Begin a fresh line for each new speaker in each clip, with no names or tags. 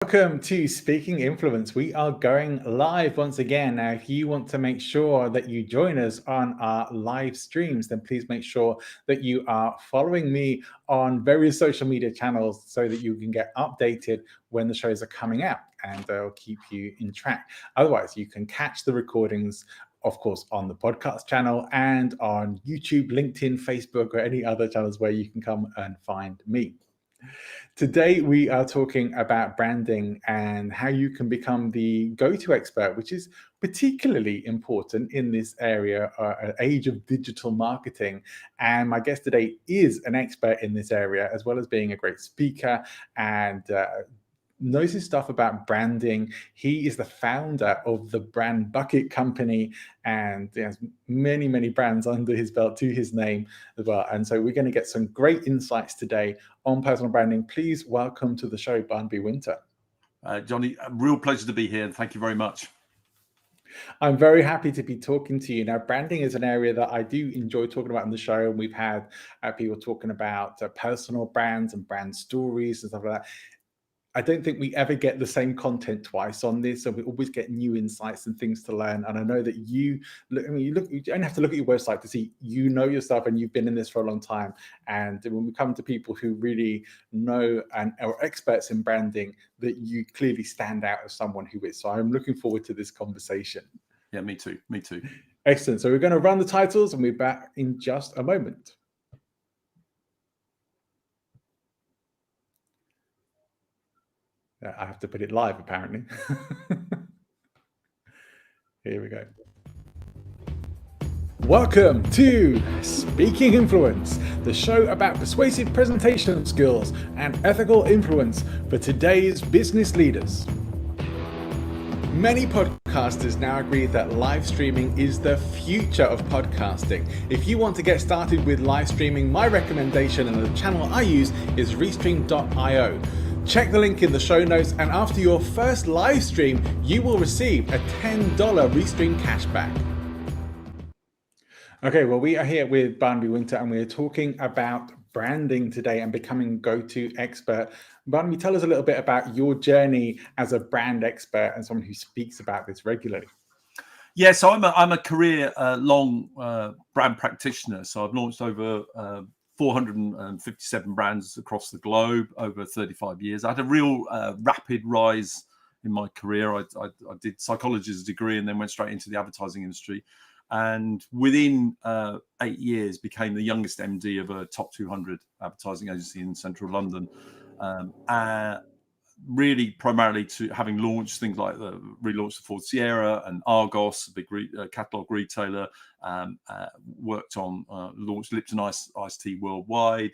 Welcome to Speaking Influence. We are going live once again. Now, if you want to make sure that you join us on our live streams, then please make sure that you are following me on various social media channels so that you can get updated when the shows are coming out, and they'll keep you in track. Otherwise, you can catch the recordings, of course, on the podcast channel and on YouTube, LinkedIn, Facebook, or any other channels where you can come and find me. Today, we are talking about branding and how you can become the go-to expert, which is particularly important in this area, age of digital marketing. And my guest today is an expert in this area, as well as being a great speaker and knows his stuff about branding. He is the founder of the Brand Bucket Company and he has many, many brands under his belt to his name as well. And so we're going to get some great insights today on personal branding. Please welcome to the show, Barnaby Wynter.
Johnny, a real pleasure to be here, and thank you very much.
I'm very happy to be talking to you. Now, branding is an area that I do enjoy talking about on the show, and we've had people talking about personal brands and brand stories and stuff like that. I don't think we ever get the same content twice on this, so we always get new insights and things to learn. And I know that you don't have to look at your website to see you know your stuff and you've been in this for a long time. And when we come to people who really know and are experts in branding, that you clearly stand out as someone who is. So I'm looking forward to this conversation.
Yeah, me too. Me too.
Excellent. So we're going to run the titles and we're back in just a moment. I have to put it live, apparently. Here we go. Welcome to Speaking Influence, the show about persuasive presentation skills and ethical influence for today's business leaders. Many podcasters now agree that live streaming is the future of podcasting. If you want to get started with live streaming, my recommendation and the channel I use is restream.io. Check the link in the show notes, and after your first live stream, you will receive a $10 Restream cashback. Okay, well, we are here with Barnaby Wynter, and we are talking about branding today and becoming go-to expert. Barnaby, tell us a little bit about your journey as a brand expert and someone who speaks about this regularly.
Yeah, so I'm a career long brand practitioner. So I've launched over 457 brands across the globe over 35 years. I had a real rapid rise in my career. I did psychology as a degree and then went straight into the advertising industry. And within 8 years, became the youngest MD of a top 200 advertising agency in central London. Really primarily to having launched things like relaunched the Ford Sierra and Argos, a big catalogue retailer, worked on launched Lipton iced tea worldwide,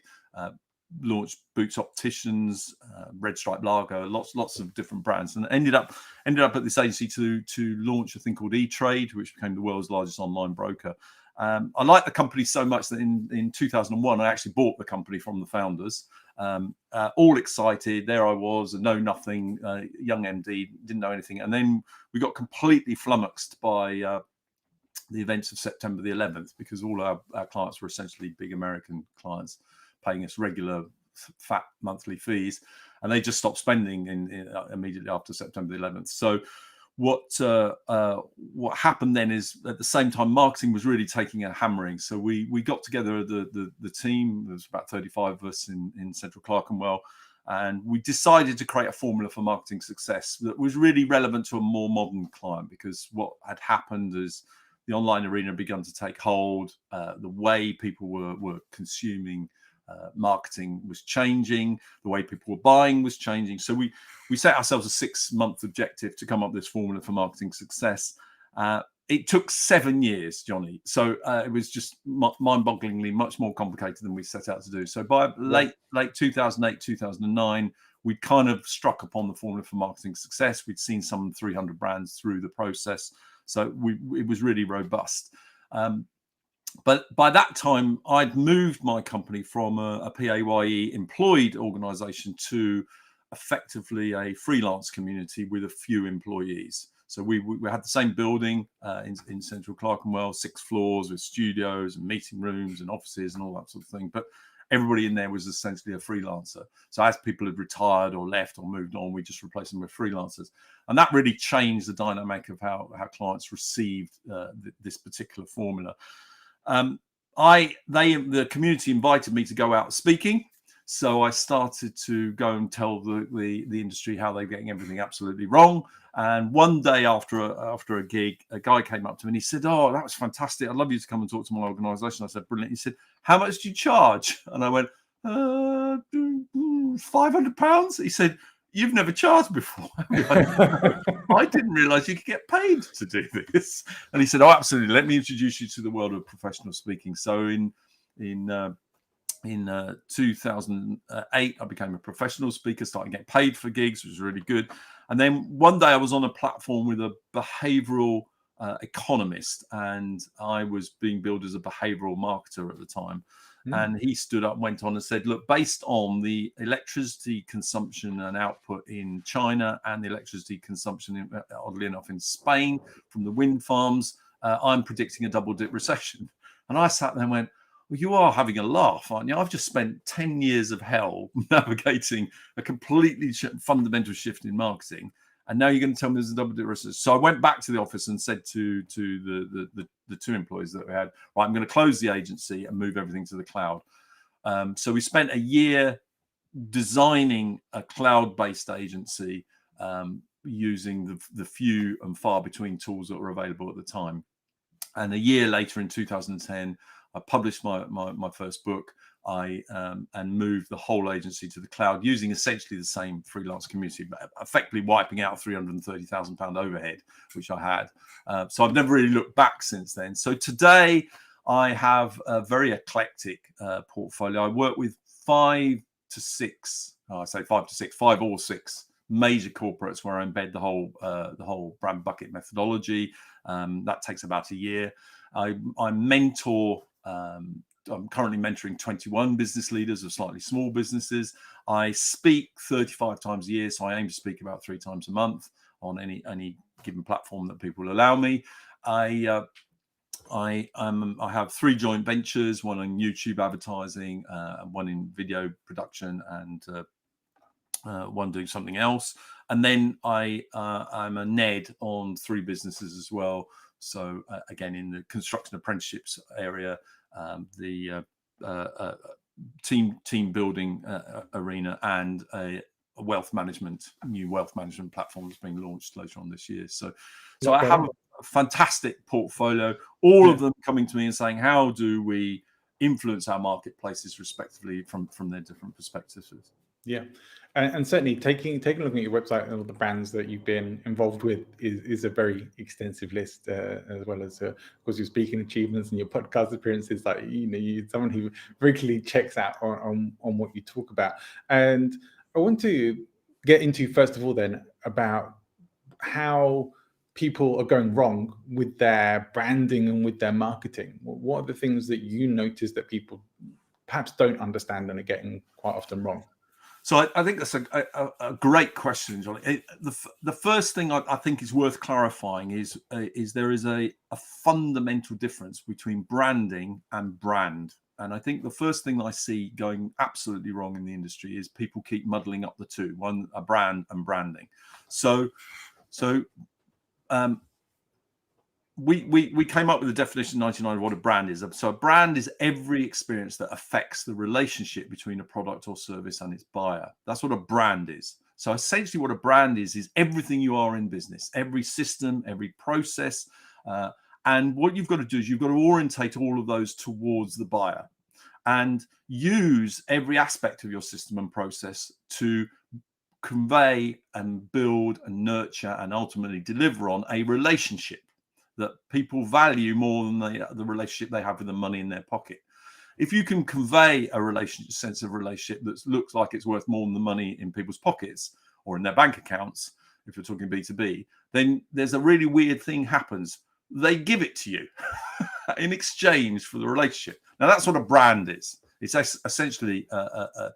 launched Boots Opticians, Red Stripe Lager, lots of different brands, and ended up at this agency to launch a thing called E-Trade, which became the world's largest online broker. I liked the company so much that in 2001 I actually bought the company from the founders. All excited, there I was, a know nothing young MD, didn't know anything, and then we got completely flummoxed by the events of September the 11th, because all our clients were essentially big American clients paying us regular fat monthly fees, and they just stopped spending immediately after September the 11th. So what happened then is, at the same time, marketing was really taking a hammering. So we got together the team. There was about 35 of us in Central Clerkenwell, and we decided to create a formula for marketing success that was really relevant to a more modern client, because what had happened is the online arena had begun to take hold. The way people were consuming marketing was changing. The way people were buying was changing. So we set ourselves a 6-month objective to come up with this formula for marketing success. It took 7 years, Johnny. So it was just mind-bogglingly much more complicated than we set out to do. So by late 2008, 2009, we kind of struck upon the formula for marketing success. We'd seen some 300 brands through the process. So it was really robust. But by that time, I'd moved my company from a PAYE employed organization to effectively a freelance community with a few employees. So we had the same building in Central Clerkenwell, 6 floors with studios and meeting rooms and offices and all that sort of thing. But everybody in there was essentially a freelancer. So as people had retired or left or moved on, we just replaced them with freelancers. And that really changed the dynamic of how clients received this particular formula. The community invited me to go out speaking. So I started to go and tell the industry how they're getting everything absolutely wrong. And one day after a gig, a guy came up to me and he said, "Oh, that was fantastic. I'd love you to come and talk to my organisation." I said, "Brilliant." He said, "How much do you charge?" And I went, £500. He said, "You've never charged before." I didn't realise you could get paid to do this. And he said, "Oh, absolutely. Let me introduce you to the world of professional speaking." So in 2008, I became a professional speaker, started getting paid for gigs, which was really good. And then one day I was on a platform with a behavioral economist, and I was being billed as a behavioral marketer at the time. And he stood up and went on and said, "Look, based on the electricity consumption and output in China and the electricity consumption, oddly enough, in Spain from the wind farms, I'm predicting a double-dip recession." And I sat there and went, "Well, you are having a laugh, aren't you? I've just spent 10 years of hell navigating a completely fundamental shift in marketing. And now you're going to tell me there's a double-dip recession." So I went back to the office and said to the two employees that we had, "Right, I'm going to close the agency and move everything to the cloud." So we spent a year designing a cloud-based agency using the few and far between tools that were available at the time. And a year later, in 2010, I published my first book. And moved the whole agency to the cloud using essentially the same freelance community, but effectively wiping out £330,000 overhead, which I had. So I've never really looked back since then. So today I have a very eclectic portfolio. I work with 5 or 6 major corporates where I embed the whole brand bucket methodology. That takes about a year. I mentor. I'm currently mentoring 21 business leaders of slightly small businesses. I speak 35 times a year, so I aim to speak about 3 times a month on any given platform that people allow me. I have 3 joint ventures: one in YouTube advertising, one in video production, and one doing something else. And then I'm a NED on 3 businesses as well. So again, in the construction apprenticeships area, the team building arena, and a new wealth management platform that's being launched later on this year. So I have a fantastic portfolio, all of them coming to me and saying, "How do we influence our marketplaces respectively from their different perspectives?"
Yeah, and certainly taking a look at your website and all the brands that you've been involved with is a very extensive list, as well as of course your speaking achievements and your podcast appearances. Like, you're someone who regularly checks out on what you talk about. And I want to get into, first of all, then, about how people are going wrong with their branding and with their marketing. What are the things that you notice that people perhaps don't understand and are getting quite often wrong?
So I think that's a great question, Johnny. The first thing I think is worth clarifying is there is a fundamental difference between branding and brand. And I think the first thing I see going absolutely wrong in the industry is people keep muddling up the two, one, a brand and branding. So we came up with a definition in 1999 of what a brand is. So a brand is every experience that affects the relationship between a product or service and its buyer. That's what a brand is. So essentially what a brand is everything you are in business, every system, every process. And what you've got to do is you've got to orientate all of those towards the buyer and use every aspect of your system and process to convey and build and nurture and ultimately deliver on a relationship that people value more than the relationship they have with the money in their pocket. If you can convey a sense of relationship that looks like it's worth more than the money in people's pockets or in their bank accounts, if you're talking B2B, then there's a really weird thing happens. They give it to you in exchange for the relationship. Now, that's what a brand is. It's essentially a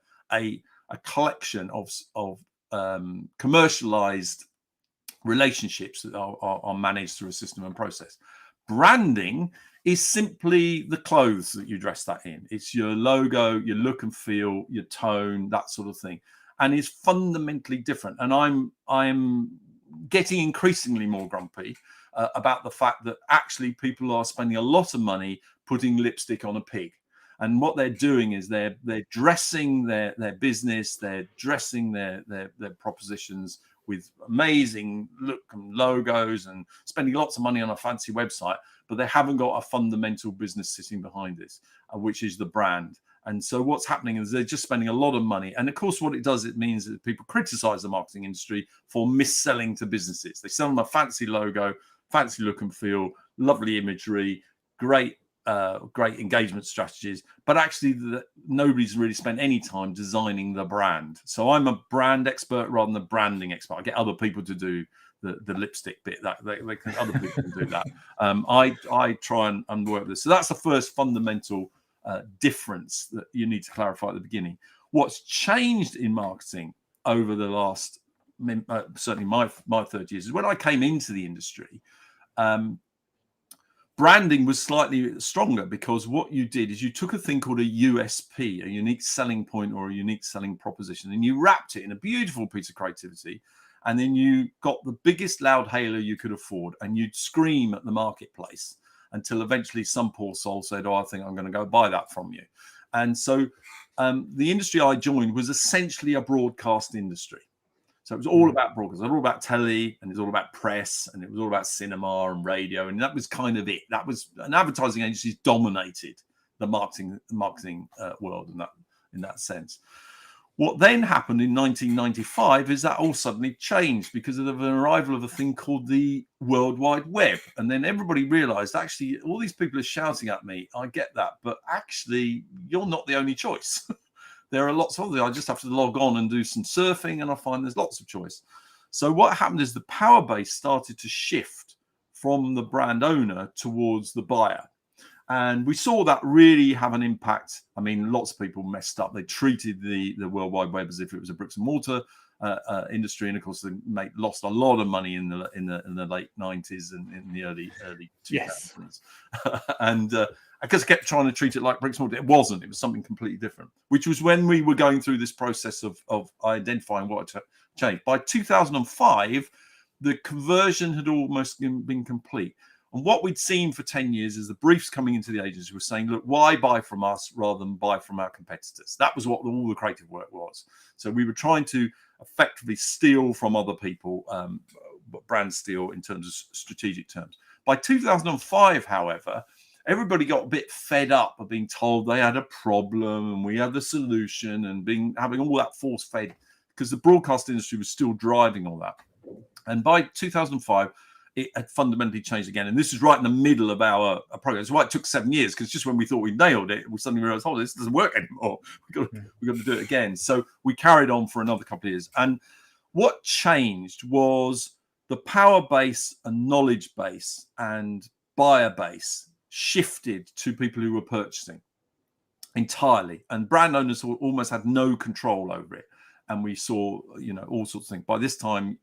collection of commercialized relationships that are managed through a system and process. Branding is simply the clothes that you dress that in. It's your logo, your look and feel, your tone, that sort of thing, and is fundamentally different. And I'm getting increasingly more grumpy about the fact that actually people are spending a lot of money putting lipstick on a pig. And what they're doing is they're dressing their business, they're dressing their propositions with amazing look and logos and spending lots of money on a fancy website, but they haven't got a fundamental business sitting behind this, which is the brand. And so what's happening is they're just spending a lot of money. And of course, what it does, it means that people criticize the marketing industry for mis-selling to businesses. They sell them a fancy logo, fancy look and feel, lovely imagery, great engagement strategies, but actually nobody's really spent any time designing the brand. So I'm a brand expert rather than a branding expert. I get other people to do the lipstick bit. That other people can do that. I try and work this. So that's the first fundamental difference that you need to clarify at the beginning. What's changed in marketing over the last certainly my 30 years is when I came into the industry. Branding was slightly stronger because what you did is you took a thing called a USP, a unique selling point or a unique selling proposition, and you wrapped it in a beautiful piece of creativity. And then you got the biggest loud hailer you could afford, and you'd scream at the marketplace until eventually some poor soul said, "Oh, I think I'm going to go buy that from you." And so the industry I joined was essentially a broadcast industry. So it was all about broadcast. It was all about telly, and it was all about press, and it was all about cinema and radio, and that was kind of it. That was, and advertising agencies dominated the marketing world in that sense. What then happened in 1995 is that all suddenly changed because of the arrival of a thing called the World Wide Web, and then everybody realised actually all these people are shouting at me. I get that, but actually you're not the only choice. There are lots of them. I just have to log on and do some surfing, and I find there's lots of choice. So what happened is the power base started to shift from the brand owner towards the buyer. And we saw that really have an impact. I mean, lots of people messed up. They treated the World Wide Web as if it was a bricks and mortar industry, and of course they lost a lot of money in the late 90s and in the early 2000s.
Yes.
And because I kept trying to treat it like bricks and mortar, it wasn't. It was something completely different, which was when we were going through this process of identifying what had changed. By 2005, the conversion had almost been complete. And what we'd seen for 10 years is the briefs coming into the agency were saying, look, why buy from us rather than buy from our competitors? That was what all the creative work was. So we were trying to effectively steal from other people, brand steal in terms of strategic terms. By 2005, however, everybody got a bit fed up of being told they had a problem and we had the solution and having all that force fed, because the broadcast industry was still driving all that. And by 2005, it had fundamentally changed again. And this is right in the middle of our program. It's why it took 7 years, because just when we thought we nailed it, we suddenly realized, oh, this doesn't work anymore. We've got to do it again. So we carried on for another couple of years. And what changed was the power base and knowledge base and buyer base shifted to people who were purchasing entirely. And brand owners almost had no control over it. And we saw, all sorts of things. By this time,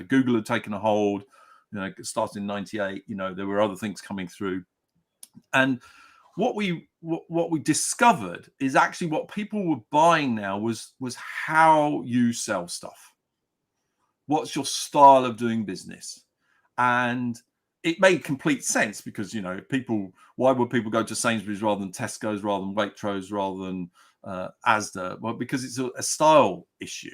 Google had taken a hold. It started in 98. There were other things coming through. And what we discovered is actually what people were buying now was how you sell stuff. What's your style of doing business? And it made complete sense because, why would people go to Sainsbury's rather than Tesco's, rather than Waitrose, rather than Asda? Well, because it's a style issue.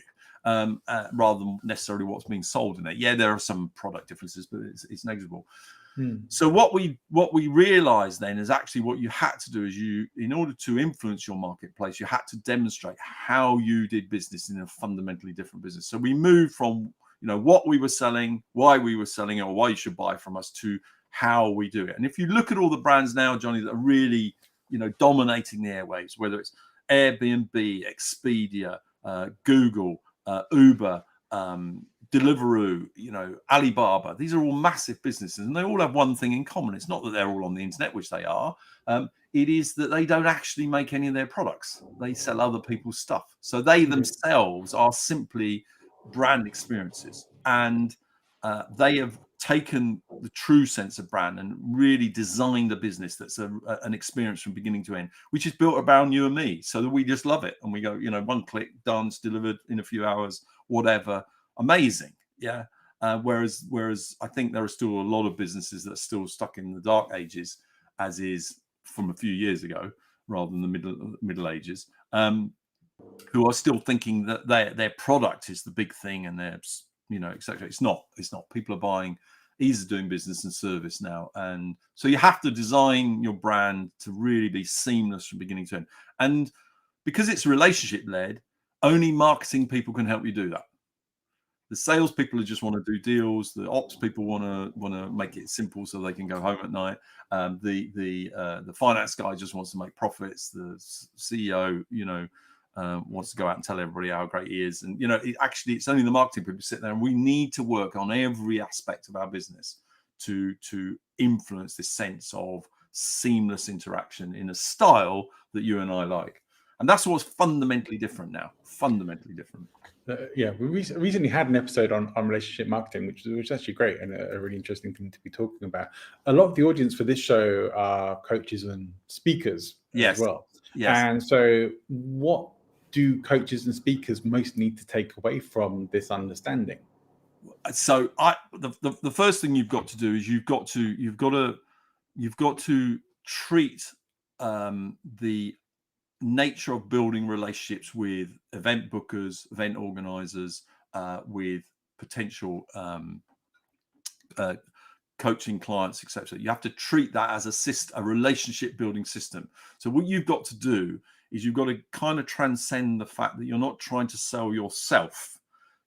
Rather than necessarily what's being sold in it. Yeah, there are some product differences, but it's negligible. So what we realized then is actually what you had to do is in order to influence your marketplace, you had to demonstrate how you did business in a fundamentally different business. So we moved from what we were selling, why we were selling it, or why you should buy from us, to how we do it. And if you look at all the brands now, Johnny, that are really dominating the airwaves, whether it's Airbnb, Expedia, Google, Uber, Deliveroo, Alibaba. These are all massive businesses, and they all have one thing in common. It's not that they're all on the internet, which they are. It is that they don't actually make any of their products. They sell other people's stuff. So they themselves are simply brand experiences, and they have taken the true sense of brand and really designed a business that's an experience from beginning to end, which is built around you and me, so that we just love it and we go, one click, done, delivered in a few hours, whatever, amazing. Yeah. Whereas I think there are still a lot of businesses that are still stuck in the dark ages, as is from a few years ago, rather than the middle ages, who are still thinking that their product is the big thing and they're, etc. It's not. People are buying ease of doing business and service now, and so you have to design your brand to really be seamless from beginning to end. And because it's relationship led, only marketing people can help you do that. The sales people just want to do deals. The ops people want to make it simple so they can go home at night. The finance guy just wants to make profits. The CEO, wants to go out and tell everybody how great he is. And it's only the marketing people who sit there. And we need to work on every aspect of our business to influence this sense of seamless interaction in a style that you and I like. And that's what's fundamentally different now. Fundamentally different.
We recently had an episode on relationship marketing, which is actually great and a really interesting thing to be talking about. A lot of the audience for this show are coaches and speakers as well.
Yes.
And so what do coaches and speakers most need to take away from this understanding?
So the first thing you've got to do is you've got to treat the nature of building relationships with event bookers, event organizers, with potential coaching clients, etc. You have to treat that as a relationship building system. So what you've got to do is you've got to kind of transcend the fact that you're not trying to sell yourself.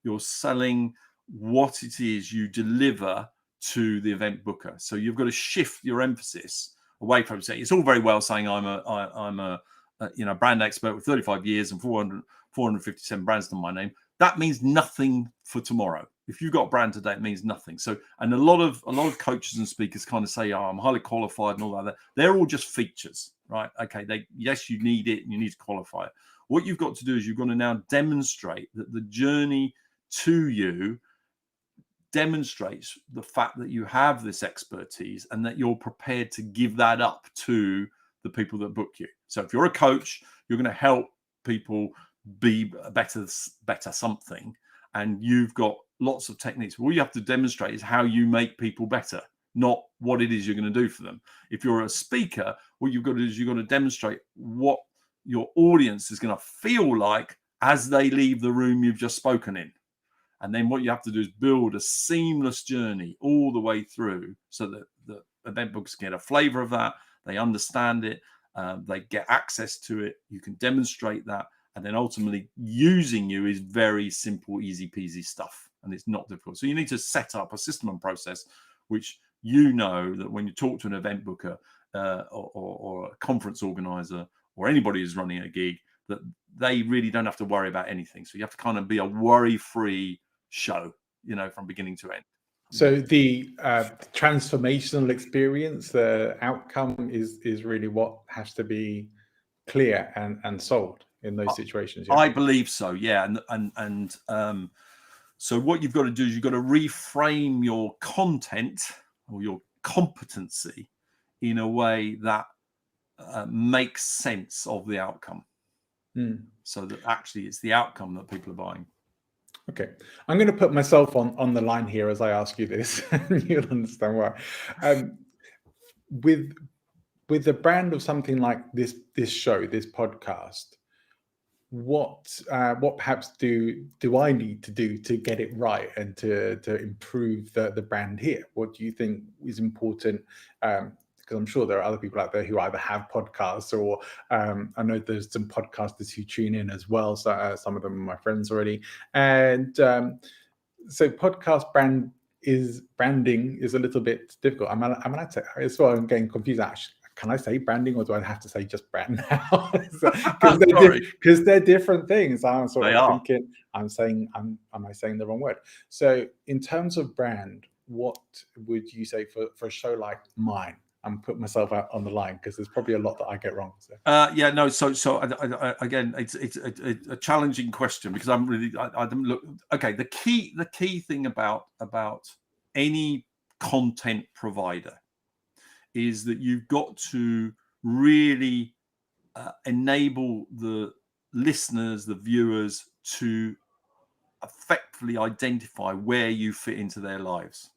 You're selling what it is you deliver to the event booker. So you've got to shift your emphasis away from saying, it's all very well saying I'm a brand expert with 35 years and 457 brands to my name. That means nothing for tomorrow. If you've got a brand today, it means nothing. So, and a lot of coaches and speakers kind of say, I'm highly qualified and all that. They're all just features, right? Okay, yes, you need it and you need to qualify it. What you've got to do is you've got to now demonstrate that the journey to you demonstrates the fact that you have this expertise and that you're prepared to give that up to the people that book you. So if you're a coach, you're going to help people be better something, and you've got lots of techniques. All you have to demonstrate is how you make people better, not what it is you're going to do for them. If you're a speaker, what you've got to do is you've got to demonstrate what your audience is going to feel like as they leave the room you've just spoken in. And then what you have to do is build a seamless journey all the way through so that the event bookers get a flavor of that. They understand it. They get access to it. You can demonstrate that. And then ultimately using you is very simple, easy peasy stuff. And it's not difficult. So you need to set up a system and process, which that when you talk to an event booker or a conference organizer or anybody who's running a gig, that they really don't have to worry about anything. So you have to kind of be a worry-free show, from beginning to end.
So the transformational experience, the outcome is really what has to be clear and sold in those situations.
I believe so, yeah. And so what you've got to do is you've got to reframe your content or your competency in a way that makes sense of the outcome. So that actually it's the outcome that people are buying.
Okay, I'm going to put myself on the line here as I ask you this, and you'll understand why. With the brand of something like this show, this podcast, what perhaps do I need to do to get it right and to improve the brand here? What do you think is important? Because I'm sure there are other people out there who either have podcasts or I know there's some podcasters who tune in as well. So some of them are my friends already. And so podcast branding is a little bit difficult. I'm allowed to, as well, I'm getting confused actually. Can I say branding or do I have to say just brand now? Because they're different things. I'm sort of thinking, am I saying the wrong word? So in terms of brand, what would you say for a show like mine? I'm putting myself out on the line because there's probably a lot that I get wrong. So.
So again, it's a challenging question because I don't look. Okay, the key thing about any content provider, is that you've got to really enable the listeners, the viewers, to effectively identify where you fit into their lives.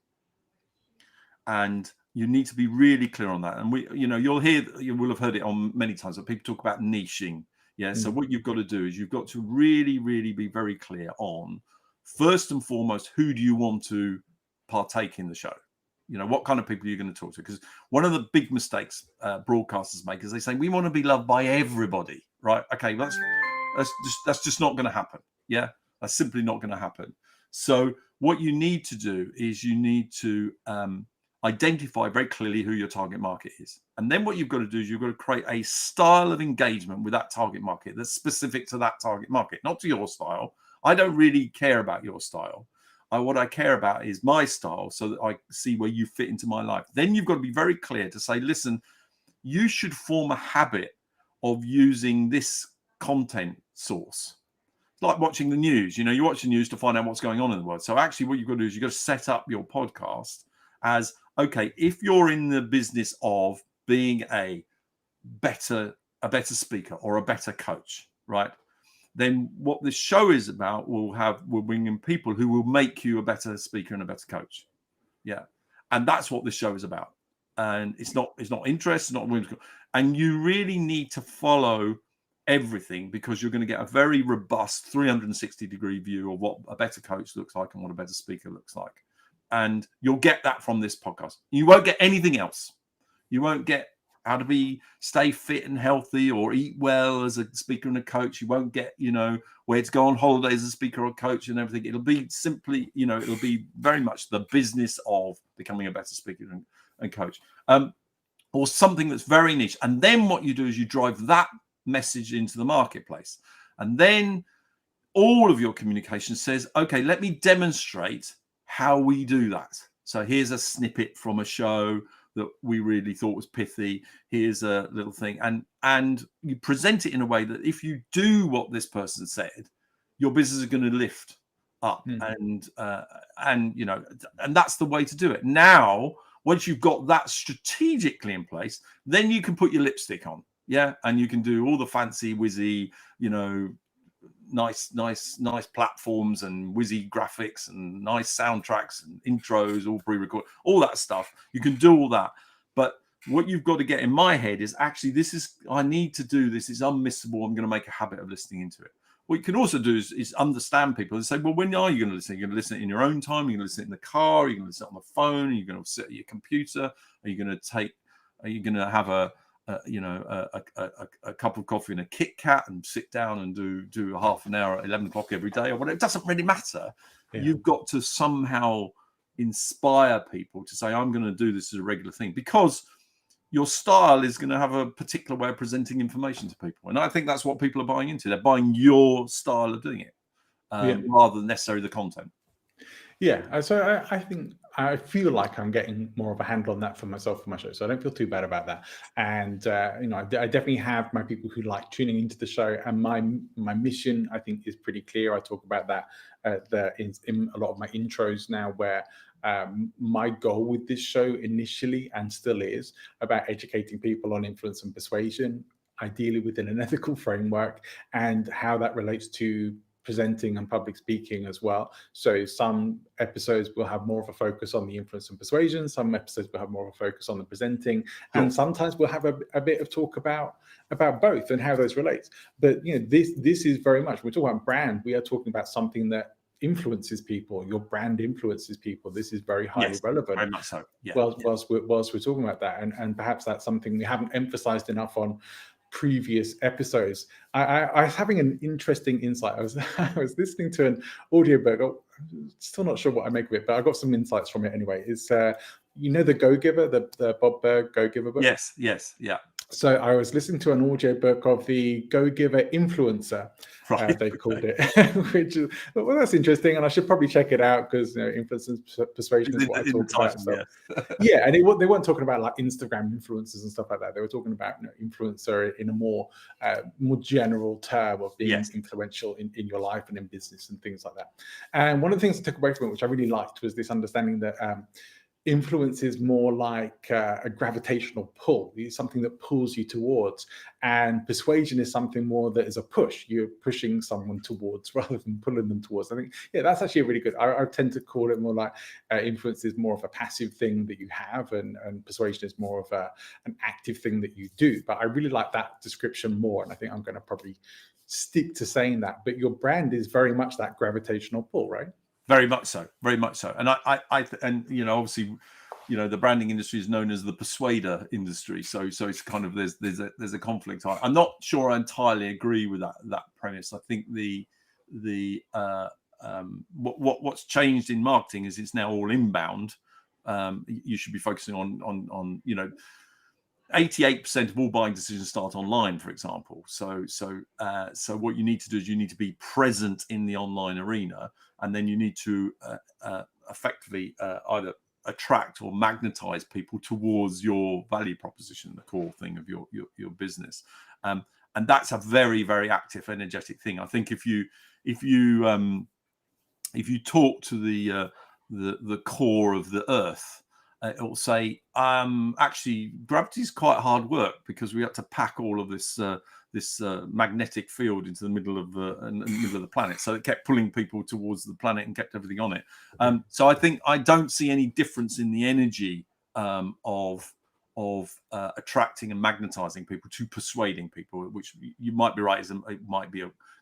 And you need to be really clear on that. And you will have heard it on many times that people talk about niching. Yeah. So what you've got to do is you've got to really, really be very clear on, first and foremost, who do you want to partake in the show? What kind of people are you going to talk to? Because one of the big mistakes broadcasters make is they say, we want to be loved by everybody, right? Okay, that's just not going to happen. Yeah, that's simply not going to happen. So what you need to do is you need to identify very clearly who your target market is. And then what you've got to do is you've got to create a style of engagement with that target market that's specific to that target market, not to your style. I don't really care about your style. What I care about is my style, so that I see where you fit into my life. Then you've got to be very clear to say, listen, you should form a habit of using this content source. It's like watching the news. You watch the news to find out what's going on in the world. So actually what you've got to do is you've got to set up your podcast as, okay, if you're in the business of being a better speaker or a better coach, right? Then what this show is about, we'll bring in people who will make you a better speaker and a better coach. Yeah. And that's what this show is about. And it's not interest, it's not, and you really need to follow everything, because you're going to get a very robust 360-degree view of what a better coach looks like and what a better speaker looks like. And you'll get that from this podcast. You won't get anything else. You won't get how to stay fit and healthy or eat well as a speaker and a coach. You won't get, where to go on holiday as a speaker or coach and everything. It'll be simply, it'll be very much the business of becoming a better speaker and coach, or something that's very niche. And then what you do is you drive that message into the marketplace. And then all of your communication says, okay, let me demonstrate how we do that. So here's a snippet from a show that we really thought was pithy. Here's a little thing. And you present it in a way that if you do what this person said, your business is going to lift up. And that's the way to do it. Now, once you've got that strategically in place, then you can put your lipstick on. Yeah. And you can do all the fancy, whizzy, nice platforms and whizzy graphics and nice soundtracks and intros, all pre-recorded, all that stuff. You can do all that. But what you've got to get in my head is actually, I need to do this. It's unmissable. I'm going to make a habit of listening into it. What you can also do is understand people and say, well, when are you going to listen? You're going to listen in your own time. You're going to listen in the car. You're going to listen on the phone. You're going to sit at your computer. Are you going to have a cup of coffee and a Kit Kat and sit down and do a half an hour at 11 o'clock every day or whatever? It doesn't really matter. Yeah. You've got to somehow inspire people to say, I'm going to do this as a regular thing, because your style is going to have a particular way of presenting information to people. And I think that's what people are buying into. They're buying your style of doing it rather than necessarily the content.
Yeah, so I feel like I'm getting more of a handle on that for myself for my show, so I don't feel too bad about that. And I definitely have my people who like tuning into the show, and my mission, I think, is pretty clear. I talk about that in a lot of my intros now, where my goal with this show initially, and still is, about educating people on influence and persuasion, ideally within an ethical framework, and how that relates to presenting and public speaking as well. So some episodes will have more of a focus on the influence and persuasion. Some episodes will have more of a focus on the presenting, and sometimes we'll have a bit of talk about both and how those relate. But this is very much, we're talking about brand. We are talking about something that influences people. Your brand influences people. This is very highly relevant.
Very much so. Yeah.
Whilst we're talking about that, and perhaps that's something we haven't emphasized enough on previous episodes. I was having an interesting insight. I was listening to an audiobook. I'm still not sure what I make of it, but I got some insights from it anyway. It's the Go Giver, the Bob Burg Go Giver book.
Yes, yeah.
So I was listening to an audiobook of the Go Giver Influencer, they called it, which is, well, that's interesting, and I should probably check it out, because influence and persuasion is what I talk about. So. Yeah, and they weren't talking about like Instagram influencers and stuff like that. They were talking about influencer in a more general term of being influential in your life and in business and things like that. And one of the things I took away from it, which I really liked, was this understanding that influence is more like a gravitational pull. It's something that pulls you towards, and persuasion is something more that is a push. You're pushing someone towards rather than pulling them towards. I think, yeah, that's actually really good. I tend to call it more like influence is more of a passive thing that you have, and persuasion is more of an active thing that you do. But I really like that description more, and I think I'm going to probably stick to saying that. But your brand is very much that gravitational pull, right?
Very much so, very much so. And and obviously, the branding industry is known as the persuader industry. So it's kind of there's a conflict. I'm not sure I entirely agree with that premise. I think what's changed in marketing is it's now all inbound. You should be focusing on 88% of all buying decisions start online, for example. So what you need to do is you need to be present in the online arena, and then you need to effectively either attract or magnetize people towards your value proposition, the core thing of your business. And that's a very, very active, energetic thing. I think if you talk to the core of the Earth, it will say, actually, gravity is quite hard work, because we had to pack all of this magnetic field into the middle of the planet. So it kept pulling people towards the planet and kept everything on it. So I think I don't see any difference in the energy of attracting and magnetizing people to persuading people, which you might be right,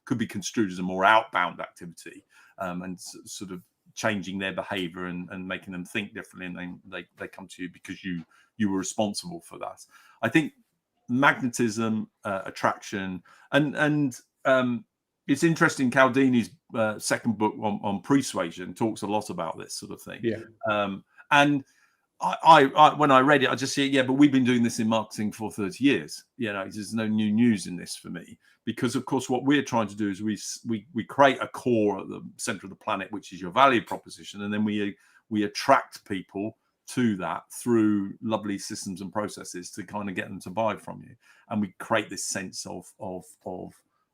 could be construed as a more outbound activity, and sort of changing their behavior and making them think differently, and then they come to you because you were responsible for that. I think magnetism, attraction, and it's interesting. Cialdini's second book on persuasion talks a lot about this sort of thing.
Yeah.
And I when I read it, I just said, yeah, but we've been doing this in marketing for 30 years. There's no new news in this for me, because of course what we're trying to do is we create a core at the center of the planet, which is your value proposition, and then we attract people to that through lovely systems and processes to kind of get them to buy from you, and we create this sense of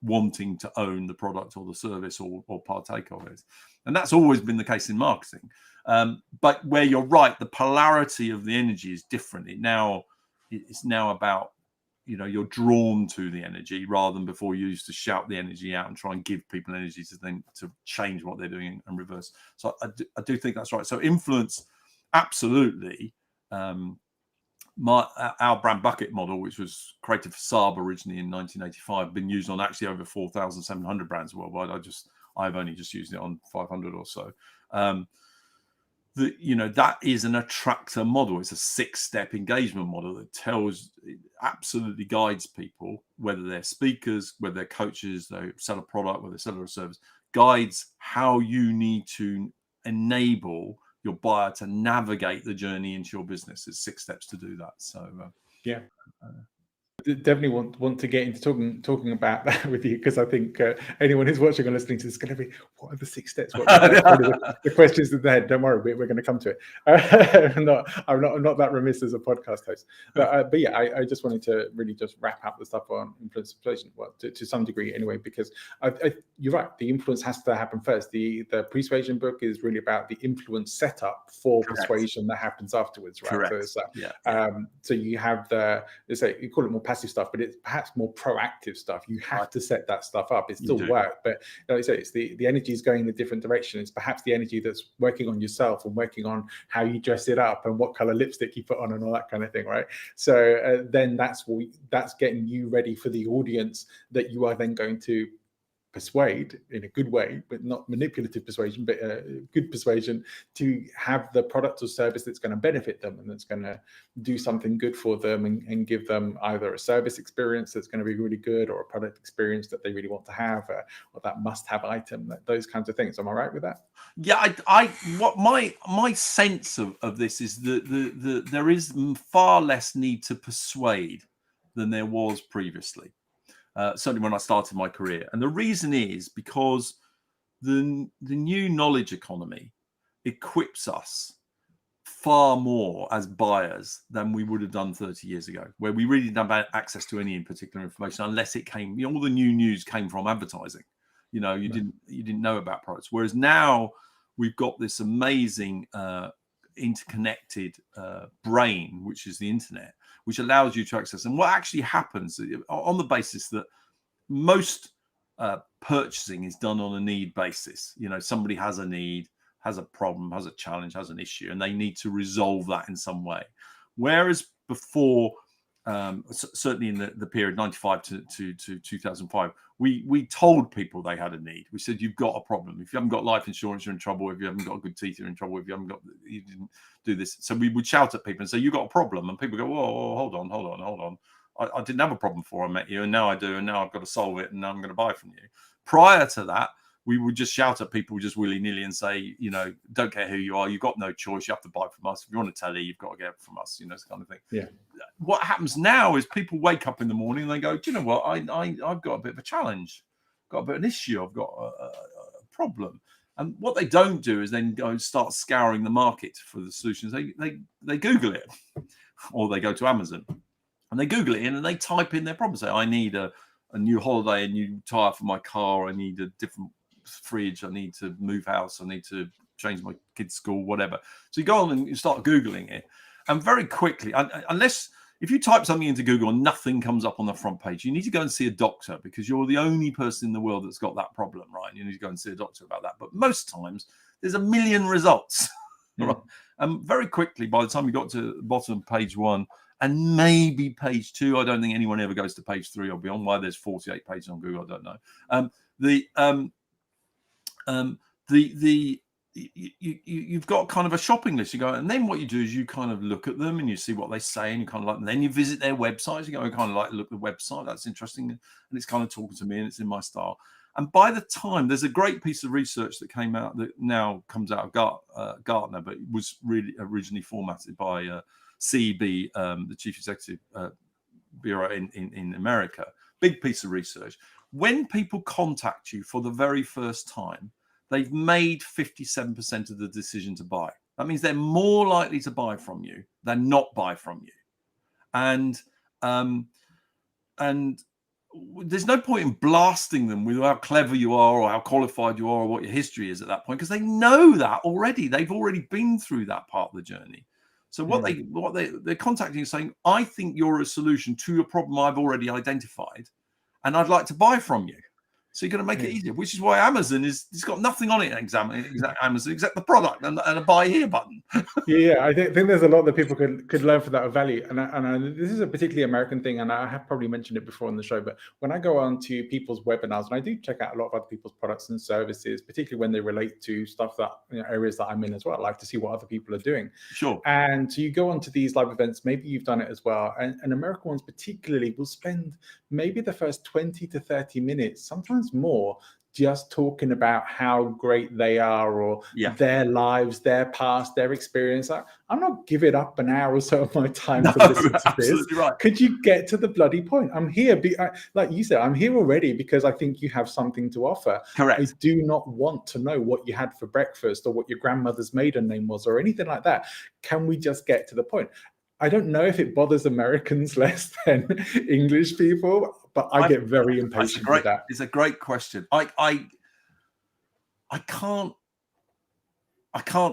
wanting to own the product or the service or partake of it. And that's always been the case in marketing. But where you're right, the polarity of the energy is different. It's now about, you're drawn to the energy, rather than before you used to shout the energy out and try and give people energy to change what they're doing and reverse. So I do think that's right. So influence, absolutely. Our brand bucket model, which was created for Saab originally in 1985, been used on actually over 4,700 brands worldwide. I've only just used it on 500 or so. That is an attractor model. It's a 6-step engagement model that absolutely guides people, whether they're speakers, whether they're coaches, they sell a product, whether they sell a service, guides how you need to enable your buyer to navigate the journey into your business. It's 6 steps to do that. So
yeah. Definitely want to get into talking about that with you, because I think anyone who's watching or listening to this is going to be, what are the 6 steps? What are the questions in their head? Don't worry, we're going to come to it. I'm not that remiss as a podcast host, but yeah, I just wanted to really just wrap up the stuff on influence persuasion, well, to some degree anyway, because you're right, the influence has to happen first. The persuasion book is really about the influence setup for persuasion that happens afterwards, right?
Correct.
So you have you call it more passive stuff, but it's perhaps more proactive stuff. You have to set that stuff up. It's still work, but like I say, it's the energy is going in a different direction. It's perhaps the energy that's working on yourself and working on how you dress it up and what color lipstick you put on and all that kind of thing, right? So then that's getting you ready for the audience that you are then going to persuade in a good way, but not manipulative persuasion, but good persuasion, to have the product or service that's going to benefit them and that's going to do something good for them, and give them either a service experience that's going to be really good, or a product experience that they really want to have, or that must-have item, those kinds of things. Am I right with that?
Yeah, what my sense of this is that there is far less need to persuade than there was previously. Certainly when I started my career. And the reason is because the new knowledge economy equips us far more as buyers than we would have done 30 years ago, where we really didn't have access to any particular information unless it came, all the new news came from advertising. You didn't know about products. Whereas now we've got this amazing interconnected brain, which is the internet, which allows you to access. And what actually happens on the basis that most purchasing is done on a need basis. Somebody has a need, has a problem, has a challenge, has an issue, and they need to resolve that in some way. Whereas before, certainly in the period 95 to 2005, we told people they had a need. We said, you've got a problem. If you haven't got life insurance, you're in trouble. If you haven't got good teeth, you're in trouble. If you didn't do this. So we would shout at people and say, you've got a problem. And people go, whoa, hold on. I didn't have a problem before I met you, and now I do, and now I've got to solve it, and now I'm going to buy from you. Prior to that, we would just shout at people just willy-nilly and say, don't care who you are, you've got no choice, you have to buy from us. If you want to tell you've got to get it from us, this kind of thing.
Yeah.
What happens now is people wake up in the morning and they go, do you know what, I've got a bit of a challenge, got a bit of an issue, I've got a problem. And what they don't do is then go and start scouring the market for the solutions. They Google it, or they go to Amazon. And they Google it in and they type in their problem. Say, I need a new holiday, a new tire for my car. I need a different fridge. I need to move house. I need to change my kid's school, whatever. So you go on and you start Googling it. And very quickly, if you type something into Google and nothing comes up on the front page, you need to go and see a doctor, because you're the only person in the world that's got that problem, right? You need to go and see a doctor about that. But most times there's a million results. Right? And very quickly, by the time you got to the bottom of page 1, and maybe page 2, I don't think anyone ever goes to page 3 or beyond. Why there's 48 pages on Google, I don't know. You've got kind of a shopping list. You go, and then what you do is you kind of look at them and you see what they say, and you kind of like, and then you visit their websites. You go and kind of like look at the website. That's interesting, and it's kind of talking to me, and it's in my style. And by the time, there's a great piece of research that came out that now comes out of Gartner, but it was really originally formatted by CEB, the Chief Executive Bureau in America. Big piece of research. When people contact you for the very first time, they've made 57% of the decision to buy. That means they're more likely to buy from you than not buy from you. And there's no point in blasting them with how clever you are or how qualified you are or what your history is at that point, because they know that already. They've already been through that part of the journey. So they're contacting you saying, I think you're a solution to a problem I've already identified, and I'd like to buy from you. So you're going to make it easier, which is why Amazon it's got nothing on it Amazon except the product and a buy here button.
Yeah, I think there's a lot that people could learn from that value. And this is a particularly American thing, and I have probably mentioned it before on the show, but when I go on to people's webinars, and I do check out a lot of other people's products and services, particularly when they relate to stuff that, areas that I'm in as well, I like to see what other people are doing.
Sure.
And so you go on to these live events, maybe you've done it as well, and American ones particularly will spend maybe the first 20 to 30 minutes, sometimes more, just talking about how great they are, or their lives, their past, their experience. I'm not giving up an hour or so of my time to listen to this.
Right.
Could you get to the bloody point? I'm here, like you said, I'm here already because I think you have something to offer.
Correct.
I do not want to know what you had for breakfast or what your grandmother's maiden name was or anything like that. Can we just get to the point? I don't know if it bothers Americans less than English people, but I get very impatient with that.
It's a great question. I can't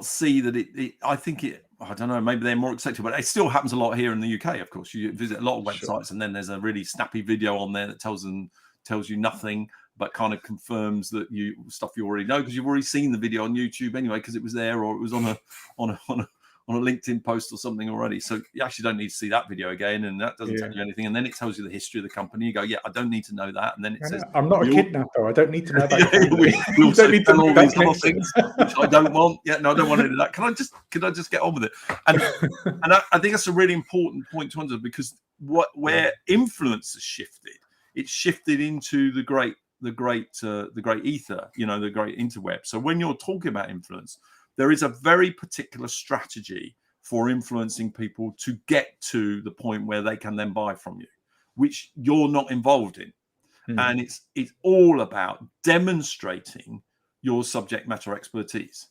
see that I think it. I don't know. Maybe they're more acceptable, but it still happens a lot here in the UK. Of course, you visit a lot of websites, and then there's a really snappy video on there that tells you nothing, but kind of confirms that stuff you already know, because you've already seen the video on YouTube anyway, because it was there, or it was on a LinkedIn post or something already. So you actually don't need to see that video again, and that doesn't tell you anything. And then it tells you the history of the company. You go, I don't need to know that. And then it says,
I'm not a kidnapper. I don't need to know that.
We also don't need to know all these little things, which I don't want. I don't want any of that. Can I just get on with it? And I think that's a really important point to understand, because where influence has shifted, it's shifted into the great ether, the great interweb. So when you're talking about influence, there is a very particular strategy for influencing people to get to the point where they can then buy from you, which you're not involved in. And it's all about demonstrating your subject matter expertise.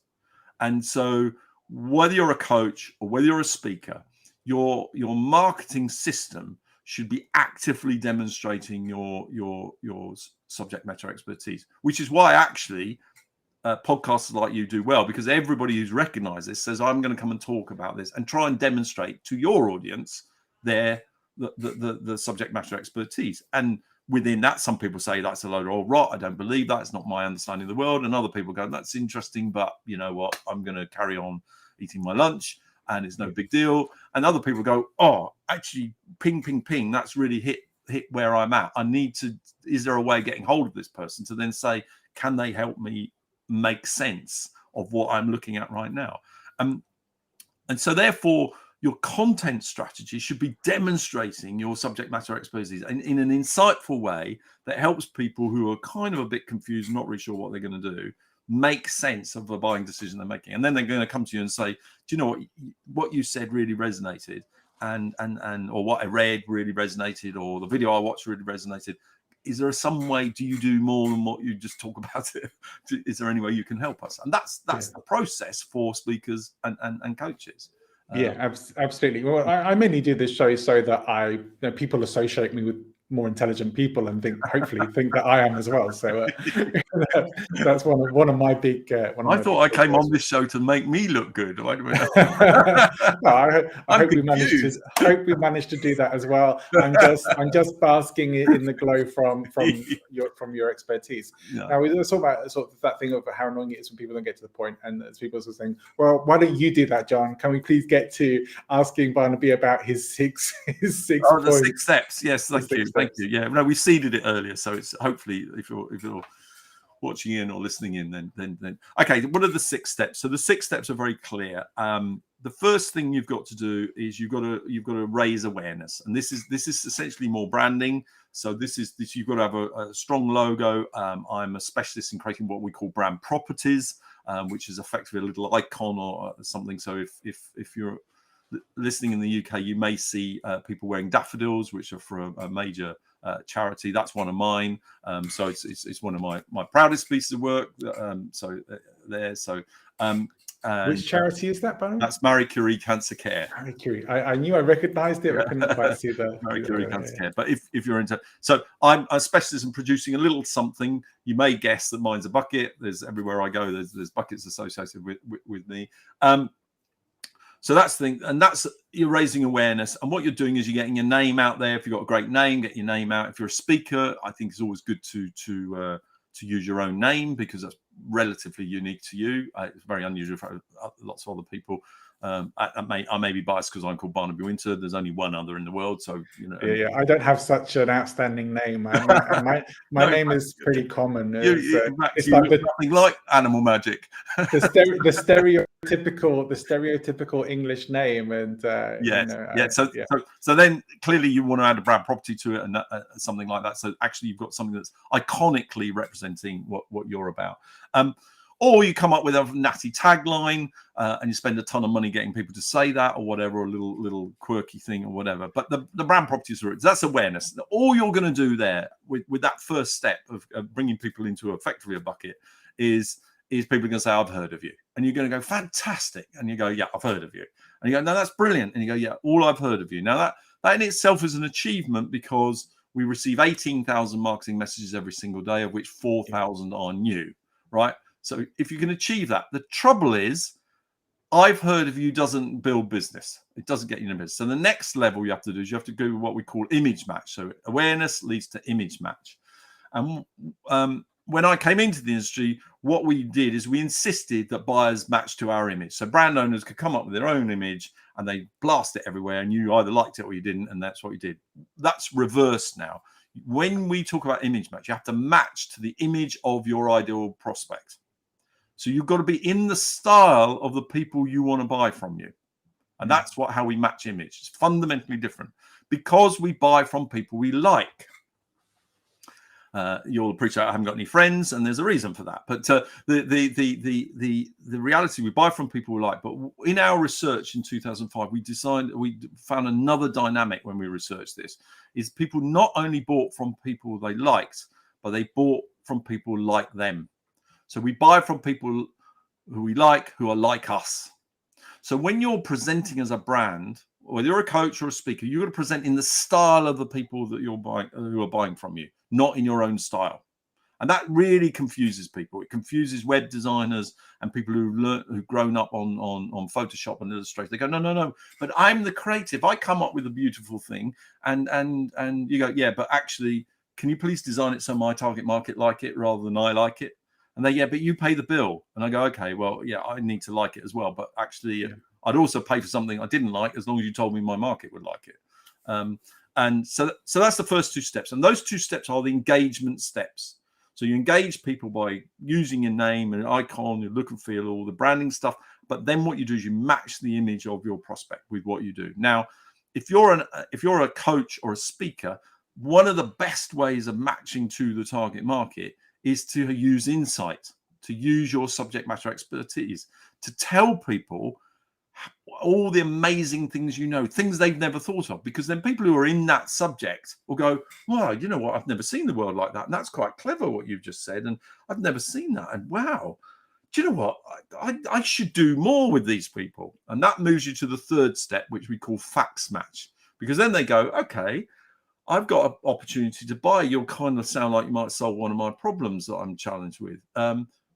And so whether you're a coach or whether you're a speaker, your marketing system should be actively demonstrating your subject matter expertise, which is why actually podcasters like you do well, because everybody who's recognized this says, I'm going to come and talk about this and try and demonstrate to your audience the subject matter expertise. And within that, some people say that's a load of old rot. I don't believe that. It's not my understanding of the world. And other people go, that's interesting, but you know what? I'm going to carry on eating my lunch and it's no big deal. And other people go, oh, actually, ping, ping, ping. That's really hit where I'm at. I need to, is there a way of getting hold of this person to then say, can they help me make sense of what I'm looking at right now? And so therefore, your content strategy should be demonstrating your subject matter expertise in an insightful way that helps people who are kind of a bit confused, not really sure what they're going to do, make sense of the buying decision they're making. And then they're going to come to you and say, do you know what you said really resonated, and or what I read really resonated, or the video I watched really resonated. Is there some way, do you do more than what you just talk about it? Is there any way you can help us? And that's the process for speakers and coaches.
Yeah, absolutely. Well, I mainly do this show so that people associate me with more intelligent people and hopefully think that I am as well. So that's one of my big.
I thought I came on this show to make me look good.
No, I hope we managed to do that as well. I'm just basking in the glow from your expertise. Yeah. Now we talk about sort of that thing of how annoying it is when people don't get to the point, and as people are saying, well, why don't you do that, John? Can we please get to asking Barnaby about his six points?
The 6 steps. Yes, thank you. Thank you. Yeah, no, we seeded it earlier, so it's hopefully if you're watching in or listening in, then okay. What are the 6 steps? So the 6 steps are very clear. The first thing you've got to do is you've got to raise awareness, and this is essentially more branding. So this you've got to have a strong logo. I'm a specialist in creating what we call brand properties, which is effectively a little icon or something. So if you're listening in the UK, you may see people wearing daffodils, which are for a major charity. That's one of mine. So it's one of my proudest pieces of work.
Which charity is that, Barnaby?
That's Marie Curie Cancer Care.
Marie Curie. I knew I recognised it. I couldn't quite see the
Marie Curie Cancer Care. But if you're into, so I'm a specialist in producing a little something. You may guess that mine's a bucket. There's everywhere I go. There's buckets associated with me. So that's the thing, and that's you're raising awareness. And what you're doing is you're getting your name out there. If you've got a great name, get your name out. If you're a speaker, I think it's always good to use your own name, because that's relatively unique to you. It's very unusual for lots of other people. I may be biased because I'm called Barnaby Wynter. There's only one other in the world, so you know.
Yeah, I don't have such an outstanding name. My name is pretty common.
It's like nothing like Animal Magic.
the stereotypical English name, and
So then clearly you want to add a brand property to it, and something like that. So actually you've got something that's iconically representing what you're about. Or you come up with a natty tagline and you spend a ton of money getting people to say that or whatever, or a little quirky thing or whatever. But the brand properties are, that's awareness. All you're going to do there with that first step of bringing people into effectively a bucket is people are going to say, I've heard of you. And you're going to go, fantastic. And you go, yeah, I've heard of you. And you go, no, that's brilliant. And you go, yeah, all I've heard of you. Now that in itself is an achievement, because we receive 18,000 marketing messages every single day, of which 4,000 are new, right? So if you can achieve that, the trouble is, I've heard of you doesn't build business. It doesn't get you into business. So the next level you have to do is you have to go what we call image match. So awareness leads to image match. And when I came into the industry, what we did is we insisted that buyers match to our image. So brand owners could come up with their own image and they blast it everywhere, and you either liked it or you didn't, and that's what you did. That's reversed now. When we talk about image match, you have to match to the image of your ideal prospect. So you've got to be in the style of the people you want to buy from you. And that's how we match image. It's fundamentally different, because we buy from people we like. You'll appreciate I haven't got any friends, and there's a reason for that. But the reality, we buy from people we like. But in our research in 2005, we found another dynamic when we researched this, is people not only bought from people they liked, but they bought from people like them. So we buy from people who we like, who are like us. So when you're presenting as a brand, whether you're a coach or a speaker, you're going to present in the style of the people that you're buying, who are buying from you, not in your own style. And that really confuses people. It confuses web designers and people who've grown up on Photoshop and Illustrator. They go, no, but I'm the creative. I come up with a beautiful thing, and you go, yeah, but actually, can you please design it so my target market like it rather than I like it? And they, yeah, but you pay the bill. And I go, okay, well, yeah, I need to like it as well. But actually, I'd also pay for something I didn't like as long as you told me my market would like it. And so that's the first 2 steps. And those 2 steps are the engagement steps. So you engage people by using your name and icon, your look and feel, all the branding stuff. But then what you do is you match the image of your prospect with what you do. Now, if you're a coach or a speaker, one of the best ways of matching to the target market is to use insight, to use your subject matter expertise, to tell people all the amazing things you know, things they've never thought of, because then people who are in that subject will go, wow, you know what, I've never seen the world like that, and that's quite clever what you've just said, and I've never seen that, and wow, do you know what, I should do more with these people. And that moves you to the 3rd step, which we call facts match, because then they go, okay, I've got an opportunity to buy. You'll kind of sound like you might solve one of my problems that I'm challenged with.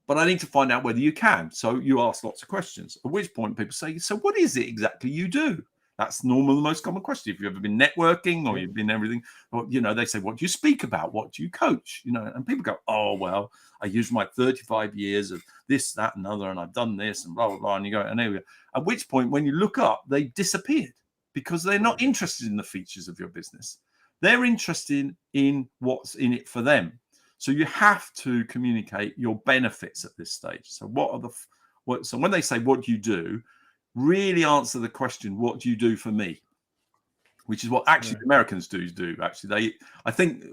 But I need to find out whether you can. So you ask lots of questions, at which point people say, so what is it exactly you do? That's normally the most common question. If you've ever been networking or you've been everything, or, you know, they say, what do you speak about? What do you coach? You know, and people go, oh, well, I use my 35 years of this, that, and other, and I've done this and blah, blah, blah. And you go, and there we go. At which point, when you look up, they disappeared because they're not interested in the features of your business. They're interested in what's in it for them. So you have to communicate your benefits at this stage. So so when they say, what do you do? Really answer the question, what do you do for me? Which is what actually the Americans do. Actually, I think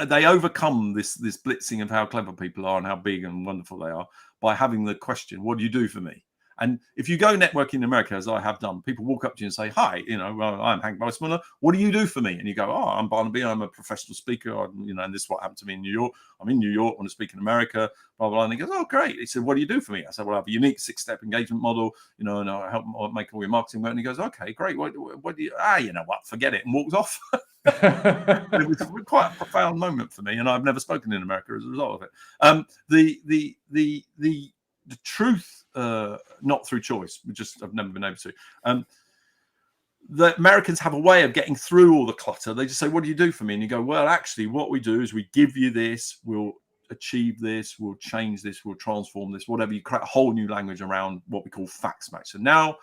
they overcome this blitzing of how clever people are and how big and wonderful they are by having the question, what do you do for me? And if you go networking in America, as I have done, people walk up to you and say, hi, you know, well, I'm Hank Weissmuller. What do you do for me? And you go, oh, I'm Barnaby. I'm a professional speaker. You know, and this is what happened to me in New York. I'm in New York. I want to speak in America, blah, blah, blah. And he goes, oh, great. He said, what do you do for me? I said, well, I have a unique 6-step engagement model, you know, and I help make all your marketing work. And he goes, okay, great. What do you, you know what, forget it, and walks off. It was quite a profound moment for me. And I've never spoken in America as a result of it. The truth, not through choice, I've never been able to. The Americans have a way of getting through all the clutter. They just say, what do you do for me? And you go, well, actually, what we do is we give you this, we'll achieve this, we'll change this, we'll transform this, whatever. You create a whole new language around what we call facts match. So now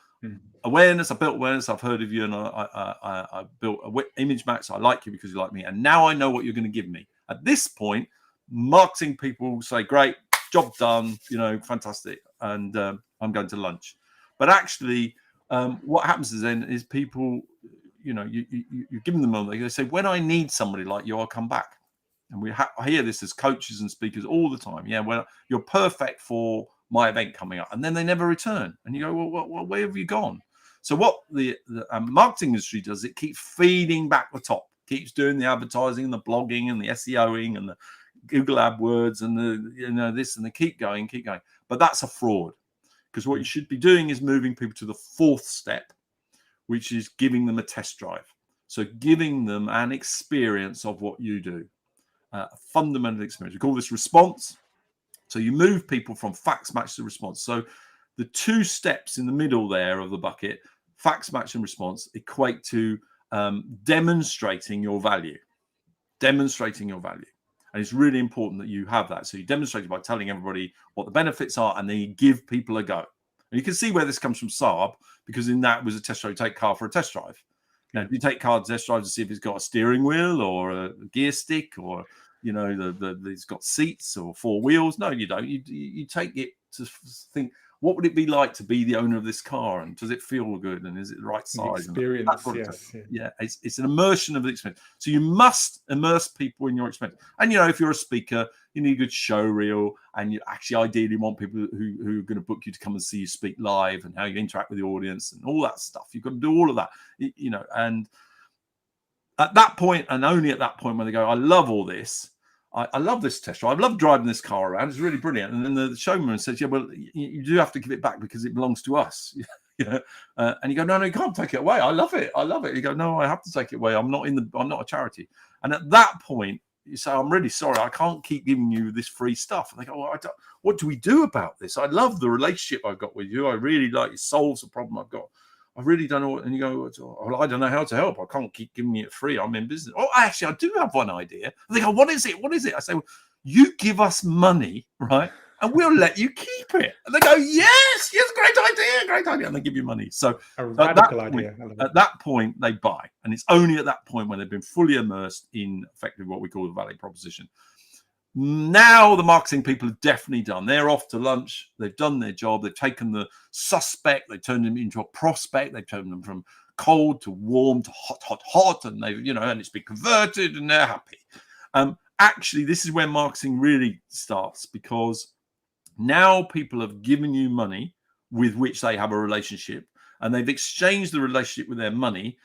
awareness, I built awareness, I've heard of you, and I built an image match. I like you because you like me. And now I know what you're going to give me. At this point, marketing people say, great, job done, you know, fantastic, and I'm going to lunch. But actually, what happens is people, you know, you give them the moment. They say, when I need somebody like you, I'll come back. And I hear this as coaches and speakers all the time. Yeah, well, you're perfect for my event coming up, and then they never return. And you go, well, where have you gone? So what the marketing industry does, it keeps feeding back the top, keeps doing the advertising and the blogging and the SEOing and the Google AdWords and the, you know, this, and they keep going. But that's a fraud, because what you should be doing is moving people to the 4th step, which is giving them a test drive. So giving them an experience of what you do, a fundamental experience. We call this response. So you move people from facts match to response. So the 2 steps in the middle there of the bucket, facts match and response, equate to demonstrating your value. And it's really important that you have that. So you demonstrate it by telling everybody what the benefits are, and then you give people a go. And you can see where this comes from Saab, because in that was a test drive. You take car for a test drive. Now, if you take car test drive to see if it's got a steering wheel or a gear stick, or, you know, it's got seats or 4 wheels. No, you don't. You take it to think, what would it be like to be the owner of this car, and does it feel good, and is it the right size?
The experience,
yeah. It's an immersion of the experience. So you must immerse people in your experience. And, you know, if you're a speaker, you need a good show reel, and you actually ideally want people who are going to book you to come and see you speak live, and how you interact with the audience and all that stuff. You've got to do all of that, you know. And at that point, and only at that point, when they go, I love all this, I love this test drive, I love driving this car around, it's really brilliant. And then the showman says, yeah, well, you do have to give it back because it belongs to us. You know? And you go, no, you can't take it away. I love it. You go, no, I have to take it away. I'm not a charity. And at that point, you say, I'm really sorry, I can't keep giving you this free stuff. And they go, well, what do we do about this? I love the relationship I've got with you. I really like it, solves the problem I've got. I really don't know what, and you go, well, I don't know how to help. I can't keep giving you it free. I'm in business. Oh, actually, I do have one idea. And they go, what is it? What is it? I say, well, you give us money, right? And we'll let you keep it. And they go, yes, great idea. And they give you money. So
A radical idea.
at that point, they buy. And it's only at that point when they've been fully immersed in effectively what we call the value proposition. Now the marketing people have definitely done. They're off to lunch. They've done their job. They've taken the suspect. They've turned them into a prospect. They've turned them from cold to warm to hot. And they've, and it's been converted and they're happy. Actually, this is where marketing really starts, because now people have given you money with which they have a relationship, and they've exchanged the relationship with their money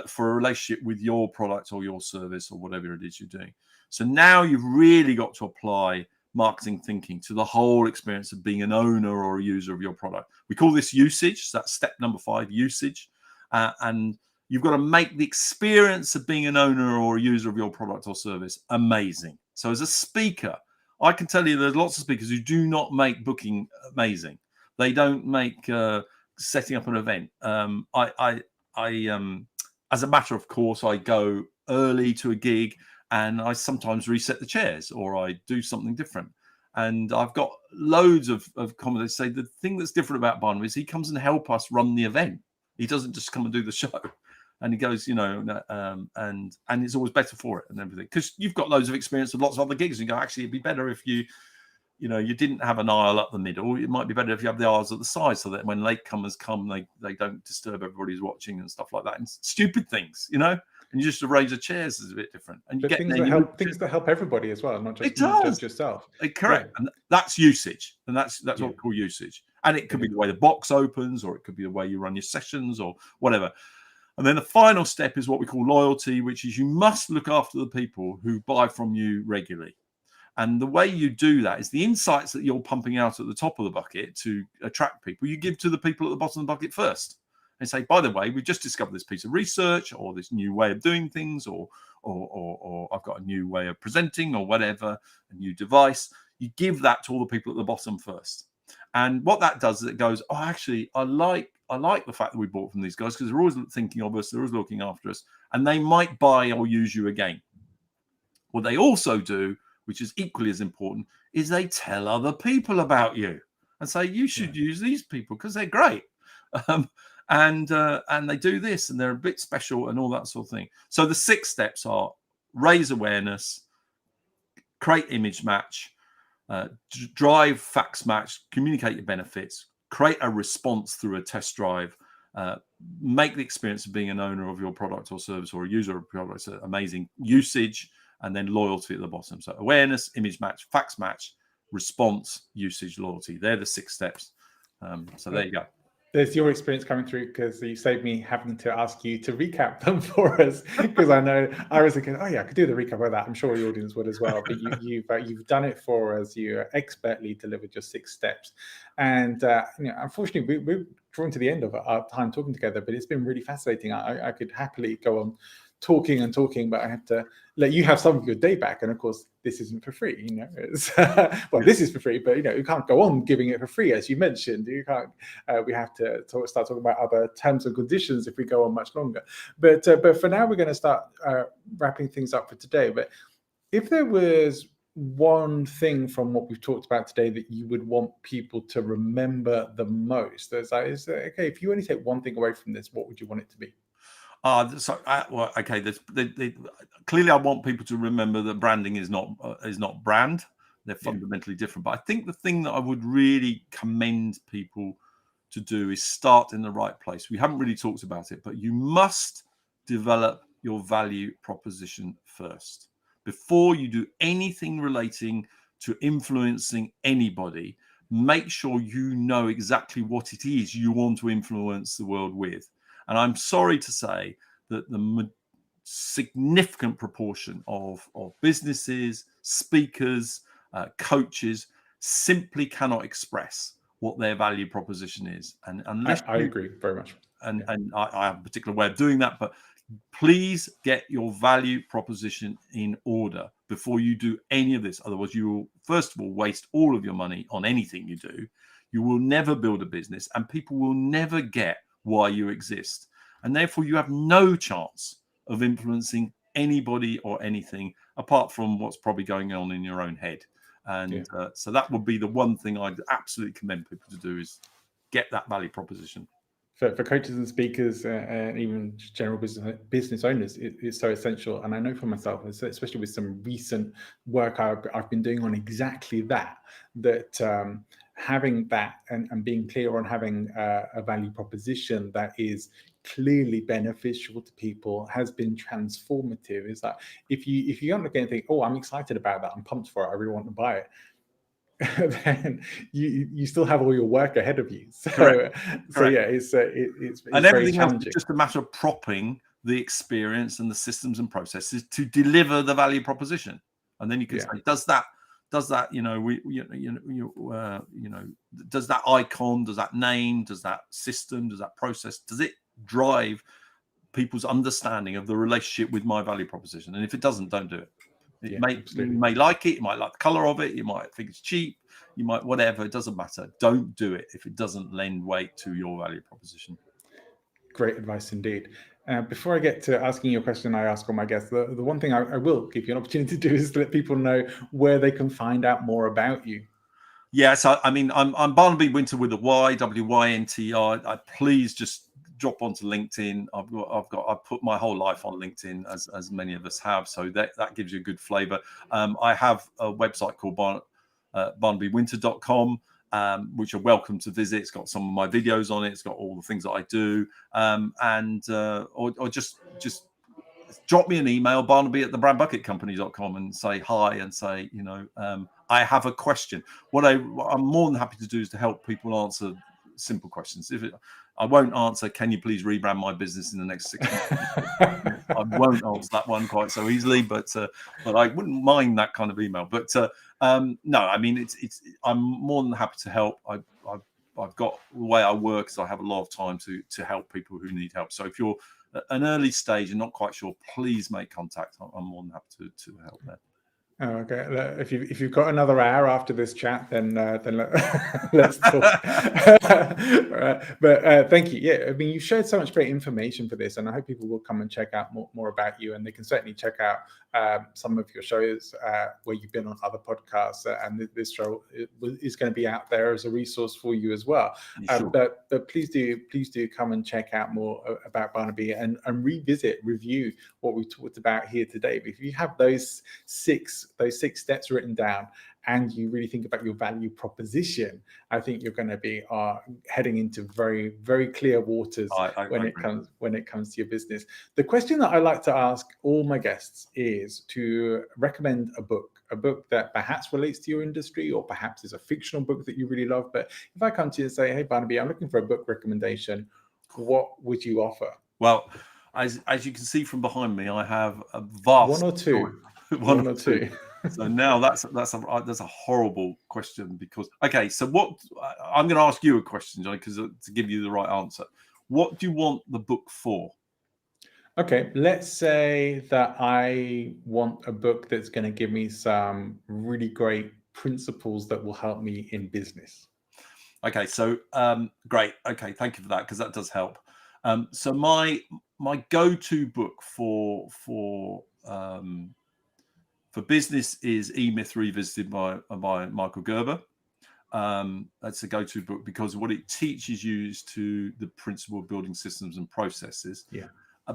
for a relationship with your product or your service or whatever it is you're doing. So now you've really got to apply marketing thinking to the whole experience of being an owner or a user of your product. We call this usage. So that's step number 5, usage. And you've got to make the experience of being an owner or a user of your product or service amazing. So as a speaker, I can tell you there's lots of speakers who do not make booking amazing. They don't make setting up an event. As a matter of course, I go early to a gig and I sometimes reset the chairs or I do something different. And I've got loads of commentators say the thing that's different about Barnaby is he comes and help us run the event. He doesn't just come and do the show. And he goes, and it's always better for it and everything. Because you've got loads of experience with lots of other gigs. And you go, actually, it'd be better if you didn't have an aisle up the middle. It might be better if you have the aisles at the side so that when latecomers come, they don't disturb everybody who's watching and stuff like that. And stupid things, and you just arrange the chairs is a bit different. And you
but
get
things that help everybody as well, not just yourself.
Correct. Yeah. And that's usage. And that's what we call usage. And it could be the way the box opens, or it could be the way you run your sessions or whatever. And then the final step is what we call loyalty, which is you must look after the people who buy from you regularly. And the way you do that is the insights that you're pumping out at the top of the bucket to attract people, you give to the people at the bottom of the bucket first. And say, by the way, we've just discovered this piece of research or this new way of doing things, or I've got a new way of presenting or whatever, a new device. You give that to all the people at the bottom first. And what that does is it goes, oh, actually, I like the fact that we bought from these guys because they're always thinking of us, they're always looking after us, and they might buy or use you again. What they also do, which is equally as important, is they tell other people about you and say, you should use these people because they're great. And they do this and they're a bit special and all that sort of thing. So the 6 steps are raise awareness, create image match, drive facts match, communicate your benefits, create a response through a test drive, make the experience of being an owner of your product or service or a user of a product amazing, usage, and then loyalty at the bottom. So awareness, image match, facts match, response, usage, loyalty. They're the 6 steps. So there you go.
There's your experience coming through, because you saved me having to ask you to recap them for us, because I know I was thinking, oh yeah, I could do the recap of that. I'm sure the audience would as well. But you've done it for us. You expertly delivered your 6 steps, and unfortunately we're drawn to the end of our time talking together. But it's been really fascinating. I could happily go on talking, but I have to let you have some of your day back. And of course, this isn't for free, this is for free, but you can't go on giving it for free, as you mentioned. You can't. We have to start talking about other terms and conditions if we go on much longer. But for now, we're going to start wrapping things up for today. But if there was one thing from what we've talked about today that you would want people to remember the most, okay, if you only take one thing away from this, what would you want it to be?
Clearly, I want people to remember that branding is not brand. They're fundamentally different. But I think the thing that I would really commend people to do is start in the right place. We haven't really talked about it, but you must develop your value proposition first. Before you do anything relating to influencing anybody, make sure you know exactly what it is you want to influence the world with. And I'm sorry to say that the significant proportion of businesses, speakers, coaches simply cannot express what their value proposition is. And unless
I agree very much.
And I have a particular way of doing that, but Please get your value proposition in order before you do any of this. Otherwise, you will, first of all, waste all of your money on anything you do. You will never build a business, and people will never get why you exist. And therefore, you have no chance of influencing anybody or anything apart from what's probably going on in your own head. And so that would be the one thing I'd absolutely commend people to do, is get that value proposition.
For coaches and speakers and even general business owners, it's so essential. And I know for myself, especially with some recent work I've been doing on exactly that having that and being clear on having a value proposition that is clearly beneficial to people has been transformative. Is that if you aren't looking and think, oh, I'm excited about that, I'm pumped for it, I really want to buy it, then you still have all your work ahead of you. So
Correct.
Yeah, it's
and everything else is just a matter of propping the experience and the systems and processes to deliver the value proposition. And then you can say, does that does that icon, does that name, does that system, does that process, does it drive people's understanding of the relationship with my value proposition? And if it doesn't, don't do it. You may like it, you might like the color of it, you might think it's cheap, you might whatever, it doesn't matter. Don't do it if it doesn't lend weight to your value proposition.
Great advice indeed. Before I get to asking you a question I ask all my guests, the one thing I will give you an opportunity to do is to let people know where they can find out more about you.
Yeah, so I mean, I'm Barnaby Wynter with a Y, W-Y-N-T-R. Please just drop onto LinkedIn. I've put my whole life on LinkedIn, as many of us have, so that gives you a good flavor. I have a website called barnabywynter.com, which you're welcome to visit. It's got some of my videos on it. It's got all the things that I do, or just drop me an email, barnaby@thebrandbucketcompany.com, and say hi and say, I have a question. What I'm more than happy to do is to help people answer simple questions. I won't answer, can you please rebrand my business in the next 6 months? I won't answer that one quite so easily, but I wouldn't mind that kind of email. But no, I mean, I'm more than happy to help. I've got the way I work, so I have a lot of time to help people who need help. So if you're at an early stage and not quite sure, please make contact. I'm more than happy to help there.
Oh, okay. If you've got another hour after this chat, then let's talk. But thank you. Yeah, I mean, you've shared so much great information for this, and I hope people will come and check out more about you, and they can certainly check out some of your shows where you've been on other podcasts, and this show is going to be out there as a resource for you as well. Sure. But please do come and check out more about Barnaby and review what we talked about here today. If you have those six steps written down and you really think about your value proposition, I think you're going to be heading into very, very clear waters when it comes to your business. The question that I like to ask all my guests is to recommend a book that perhaps relates to your industry, or perhaps is a fictional book that you really love. But if I come to you and say, hey, Barnaby, I'm looking for a book recommendation, what would you offer?
Well, as you can see from behind me, I have a vast
one or two.
So now that's a horrible question, because so what I'm going to ask you a question, Johnny, because to give you the right answer. What do you want the book for?
Okay, let's say that I want a book that's going to give me some really great principles that will help me in business.
Okay, so great. Okay, thank you for that, because that does help. So my go-to book for business is E-Myth Revisited by Michael Gerber. That's a go-to book because what it teaches you is to the principle of building systems and processes.
Yeah.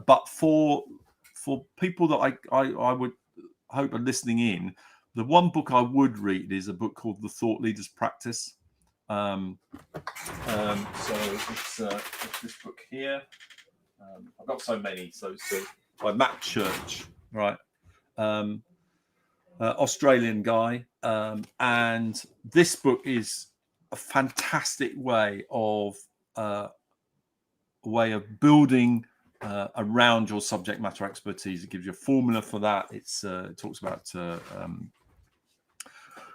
But for people that I would hope are listening in, the one book I would read is a book called The Thought Leader's Practice. So it's this book here. I've got so many. So by Matt Church, right? Australian guy, and this book is a fantastic way of building around your subject matter expertise. It gives you a formula for that. It talks about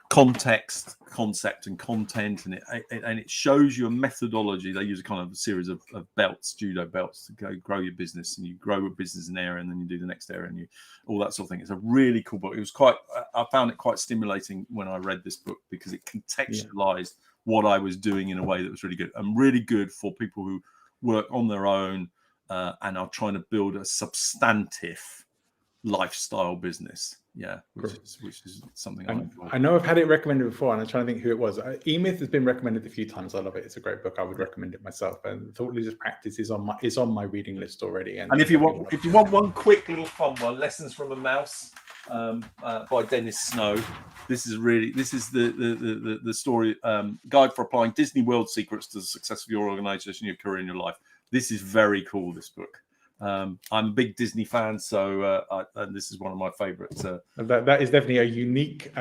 context, concept, and content, and it shows you a methodology. They use a kind of a series of belts, judo belts, to grow your business, and you grow a business in an area, and then you do the next area, and all that sort of thing. It's a really cool book. I found it quite stimulating when I read this book, because it contextualized what I was doing in a way that was really good, and really good for people who work on their own and are trying to build a substantive lifestyle business. Which is something
I know I've had it recommended before, and I'm trying to think who it was. E-Myth has been recommended a few times. I love it. It's a great book. I would recommend it myself. And Thought Leaders Practice is on my reading list already.
And if you want one quick little fun one, Lessons from a Mouse by Dennis Snow. This is the story guide for applying Disney World secrets to the success of your organization, your career, and your life. This is very cool, this book. I'm a big Disney fan, so and this is one of my favorites.
That is definitely a unique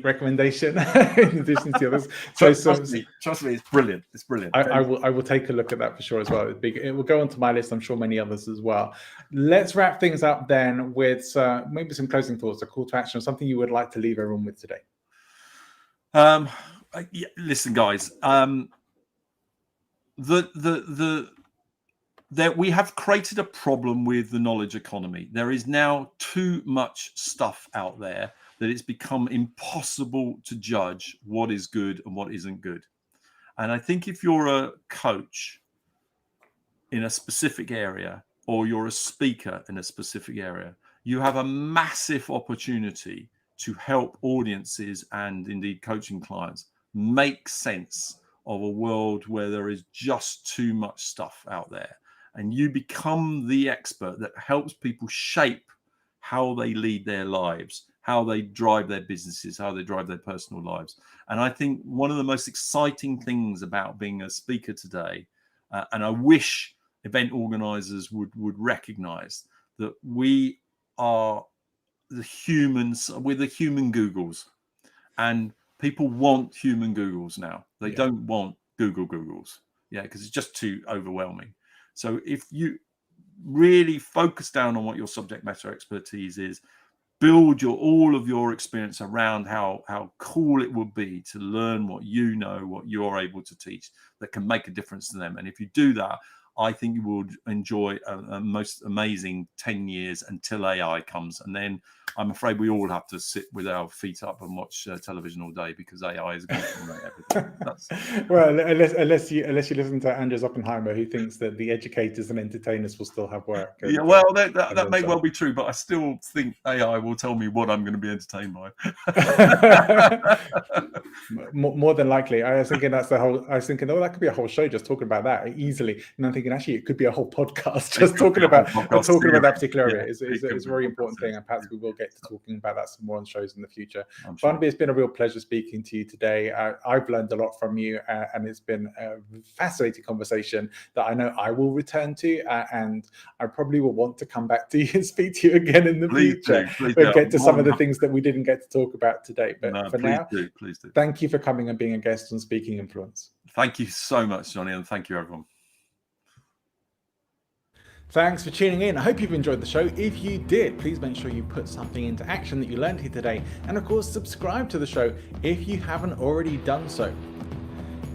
recommendation in addition to others.
Trust me, it's brilliant. It's brilliant.
I will take a look at that for sure as well. It will go onto my list. I'm sure many others as well. Let's wrap things up then with maybe some closing thoughts, a call to action, or something you would like to leave everyone with today.
Listen, guys. That we have created a problem with the knowledge economy. There is now too much stuff out there that it's become impossible to judge what is good and what isn't good. And I think if you're a coach in a specific area, or you're a speaker in a specific area, you have a massive opportunity to help audiences and indeed coaching clients make sense of a world where there is just too much stuff out there. And you become the expert that helps people shape how they lead their lives, how they drive their businesses, how they drive their personal lives. And I think one of the most exciting things about being a speaker today, and I wish event organizers would recognize that we are the humans, we're the human Googles. And people want human Googles now. They don't want Googles. Because it's just too overwhelming. So if you really focus down on what your subject matter expertise is, build all of your experience around how cool it would be to learn what you know, what you're able to teach that can make a difference to them. And if you do that, I think you would enjoy a most amazing 10 years until AI comes. And then I'm afraid we all have to sit with our feet up and watch television all day, because AI is going to dominate everything.
Well, unless you listen to Andrew Oppenheimer, who thinks that the educators and entertainers will still have work.
That may well be true, but I still think AI will tell me what I'm going to be entertained by.
More than likely. I was thinking that could be a whole show just talking about that easily. And I'm thinking actually it could be a whole podcast just talking about that particular area. It's a very important thing, and perhaps we will get to talking about that some more on shows in the future. Sure. Barnaby, it's been a real pleasure speaking to you today. I've learned a lot from you, and it's been a fascinating conversation that I know I will return to, and I probably will want to come back to you and speak to you again in the future.
Please
get to some of the things that we didn't get to talk about today. But
please do.
Thank you for coming and being a guest on Speaking Influence.
Thank you so much, Johnny, and thank you, everyone.
Thanks for tuning in. I hope you've enjoyed the show. If you did, please make sure you put something into action that you learned here today. And of course, subscribe to the show if you haven't already done so.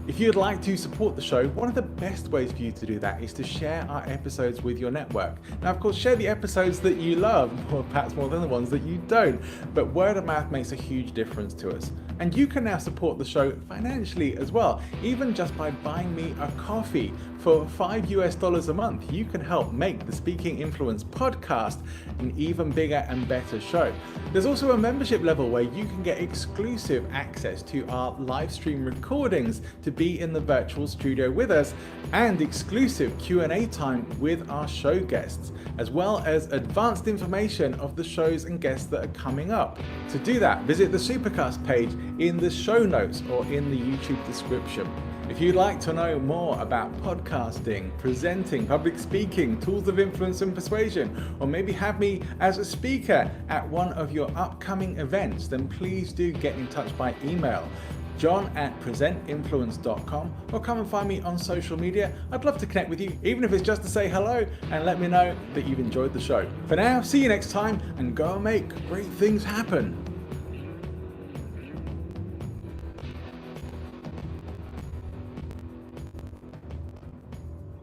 If you'd like to support the show, one of the best ways for you to do that is to share our episodes with your network. Now, of course, share the episodes that you love, or perhaps more than the ones that you don't. But word of mouth makes a huge difference to us. And you can now support the show financially as well, even just by buying me a coffee. For $5 a month, you can help make the Speaking Influence podcast an even bigger and better show. There's also a membership level where you can get exclusive access to our live stream recordings, to be in the virtual studio with us, and exclusive Q&A time with our show guests, as well as advanced information of the shows and guests that are coming up. To do that, visit the Supercast page in the show notes or in the YouTube description. If you'd like to know more about podcasting, presenting, public speaking, tools of influence and persuasion, or maybe have me as a speaker at one of your upcoming events, then please do get in touch by email, john@presentinfluence.com, or come and find me on social media. I'd love to connect with you, even if it's just to say hello and let me know that you've enjoyed the show. For now, see you next time, and go and make great things happen.